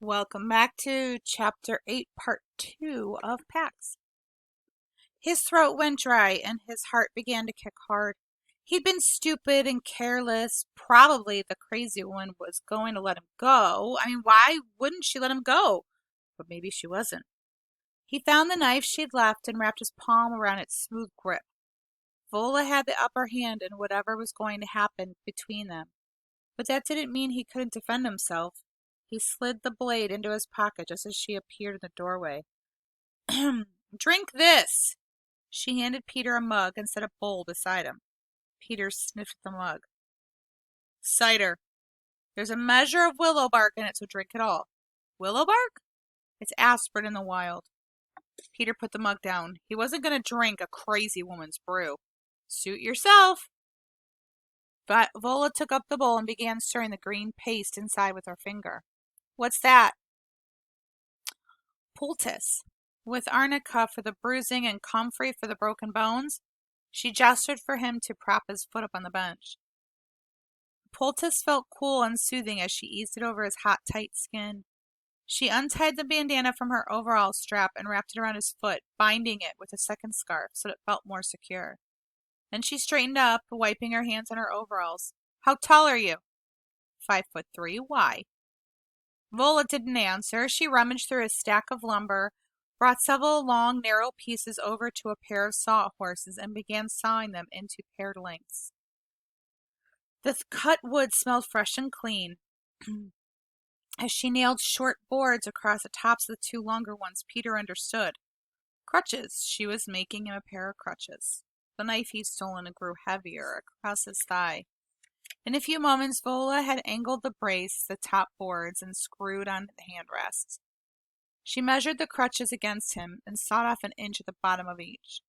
Welcome back to Chapter 8, Part 2 of Pax. His throat went dry and his heart began to kick hard. He'd been stupid and careless. Probably the crazy one was going to let him go. Why wouldn't she let him go? But maybe she wasn't. He found the knife she'd left and wrapped his palm around its smooth grip. Vola had the upper hand in whatever was going to happen between them. But that didn't mean he couldn't defend himself. He slid the blade into his pocket just as she appeared in the doorway. Drink this! She handed Peter a mug and set a bowl beside him. Peter sniffed the mug. Cider. There's a measure of willow bark in it, so drink it all. Willow bark? It's aspirin in the wild. Peter put the mug down. He wasn't going to drink a crazy woman's brew. Suit yourself. But Vola took up the bowl and began stirring the green paste inside with her finger. What's that? Poultice. With arnica for the bruising and comfrey for the broken bones, she gestured for him to prop his foot up on the bench. Poultice felt cool and soothing as she eased it over his hot, tight skin. She untied the bandana from her overall strap and wrapped it around his foot, binding it with a second scarf so that it felt more secure. Then she straightened up, wiping her hands on her overalls. How tall are you? 5'3". Why? Vola didn't answer. She rummaged through a stack of lumber, brought several long, narrow pieces over to a pair of sawhorses, and began sawing them into paired lengths. The cut wood smelled fresh and clean. As she nailed short boards across the tops of the two longer ones, Peter understood. Crutches. She was making him a pair of crutches. The knife he'd stolen grew heavier across his thigh. In a few moments, Vola had angled the brace, the top boards, and screwed on the handrests. She measured the crutches against him and sawed off an inch at the bottom of each.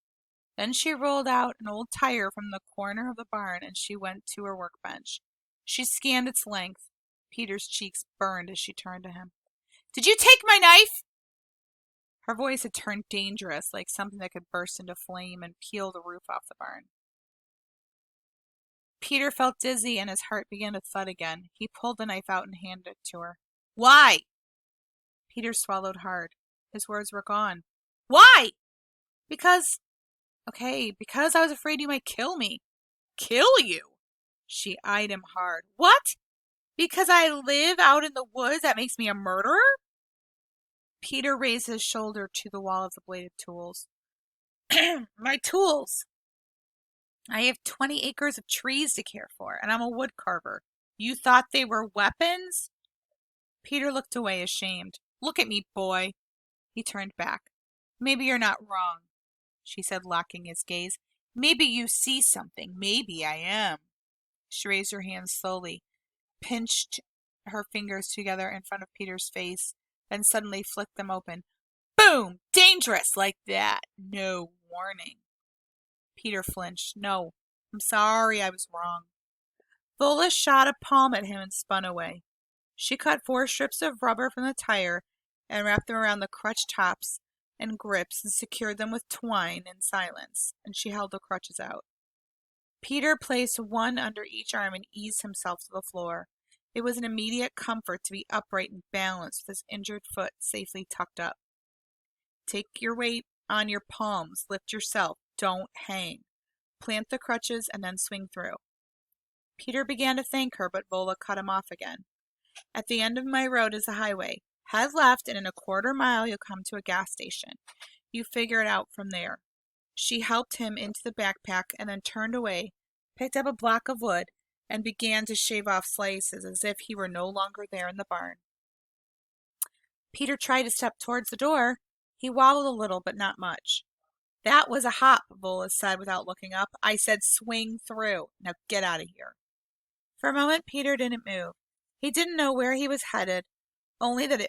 Then she rolled out an old tire from the corner of the barn and she went to her workbench. She scanned its length. Peter's cheeks burned as she turned to him. Did you take my knife? Her voice had turned dangerous, like something that could burst into flame and peel the roof off the barn. Peter felt dizzy and his heart began to thud again. He pulled the knife out and handed it to her. Why? Peter swallowed hard. His words were gone. Why? Because I was afraid you might kill me. Kill you? She eyed him hard. What? Because I live out in the woods, that makes me a murderer? Peter raised his shoulder to the wall of the bladed tools. My tools. I have 20 acres of trees to care for, and I'm a wood carver. You thought they were weapons? Peter looked away, ashamed. Look at me, boy. He turned back. Maybe you're not wrong, she said, locking his gaze. Maybe you see something. Maybe I am. She raised her hands slowly, pinched her fingers together in front of Peter's face, then suddenly flicked them open. Boom! Dangerous like that. No warning. Peter flinched. No, I'm sorry, I was wrong. Vola shot a palm at him and spun away. She cut 4 strips of rubber from the tire and wrapped them around the crutch tops and grips and secured them with twine in silence, and she held the crutches out. Peter placed one under each arm and eased himself to the floor. It was an immediate comfort to be upright and balanced with his injured foot safely tucked up. Take your weight on your palms. Lift yourself. Don't hang. Plant the crutches and then swing through. Peter began to thank her, but Vola cut him off again. At the end of my road is a highway. Head left, and in a quarter mile you'll come to a gas station. You figure it out from there. She helped him into the backpack and then turned away, picked up a block of wood, and began to shave off slices as if he were no longer there in the barn. Peter tried to step towards the door. He wobbled a little, but not much. That was a hop, Vola said without looking up. I said swing through. Now get out of here. For a moment, Peter didn't move. He didn't know where he was headed, only that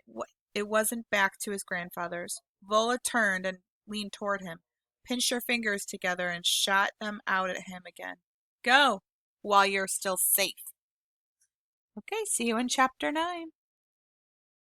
it wasn't back to his grandfather's. Vola turned and leaned toward him, pinched her fingers together, and shot them out at him again. Go, while you're still safe. Okay, see you in Chapter 9.